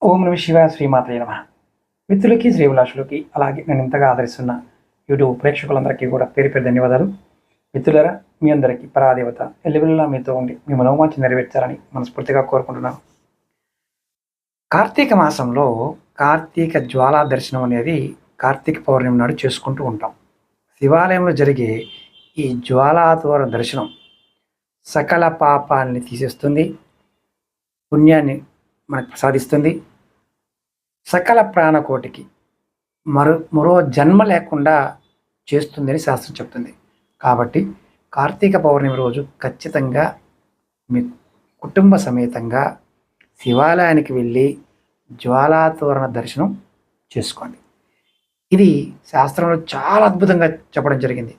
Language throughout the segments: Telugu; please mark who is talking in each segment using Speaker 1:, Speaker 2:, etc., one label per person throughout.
Speaker 1: ఓం నమ శివాయ శ్రీమాత్రే నమః. మిత్రులకి, శ్రీభిలాషులకి, అలాగే నేను ఇంతగా ఆదరిస్తున్న యూట్యూబ్ ప్రేక్షకులందరికీ కూడా పేరు పేరు ధన్యవాదాలు. మిత్రులారా, మీ అందరికీ పరాదేవత ఎల్లవెల్లా మీతో ఉండి మీ మనోవాంఛ నెరవేర్చాలని మనస్ఫూర్తిగా కోరుకుంటున్నాను. కార్తీక మాసంలో కార్తీక జ్వాలా దర్శనం అనేది కార్తీక పౌర్ణమి నాడు చేసుకుంటూ ఉంటాం. శివాలయంలో జరిగే ఈ జ్వాలాతోర దర్శనం సకల పాపాలని తీసేస్తుంది, పుణ్యాన్ని మనకు ప్రసాదిస్తుంది. సకల ప్రాణకోటికి మరో జన్మ లేకుండా చేస్తుందని శాస్త్రం చెప్తుంది. కాబట్టి కార్తీక పౌర్ణమి రోజు ఖచ్చితంగా మీ కుటుంబ సమేతంగా శివాలయానికి వెళ్ళి జ్వాలాతోరణ దర్శనం చేసుకోండి. ఇది శాస్త్రంలో చాలా అద్భుతంగా చెప్పడం జరిగింది.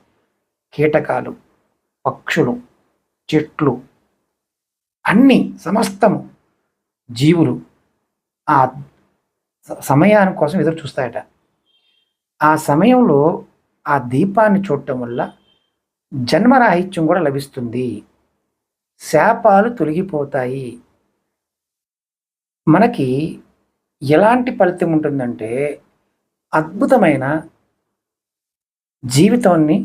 Speaker 1: కీటకాలు, పక్షులు, చెట్లు, అన్నీ సమస్తము జీవులు ఆ సమయాని కోసం ఎదురు చూస్తాయట. ఆ సమయంలో ఆ దీపాన్ని చూడటం వల్ల జన్మరాహిత్యం కూడా లభిస్తుంది, శాపాలు తొలగిపోతాయి. మనకి ఎలాంటి ఫలితం ఉంటుందంటే అద్భుతమైన జీవితాన్ని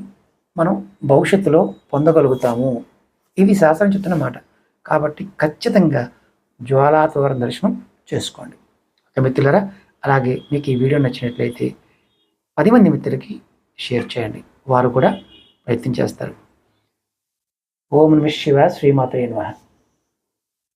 Speaker 1: మనం భవిష్యత్తులో పొందగలుగుతాము. ఇది శాస్త్రం చెప్తున్న మాట. కాబట్టి ఖచ్చితంగా జ్వాలాతోరణ దర్శనం చేసుకోండి. మిత్రులారా, అలాగే మీకు ఈ వీడియో నచ్చినట్లయితే 10 మంది మిత్రులకి షేర్ చేయండి, వారు కూడా ప్రయత్నం చేస్తారు. ఓం నమః శివాయ శ్రీమాత్రే నమః.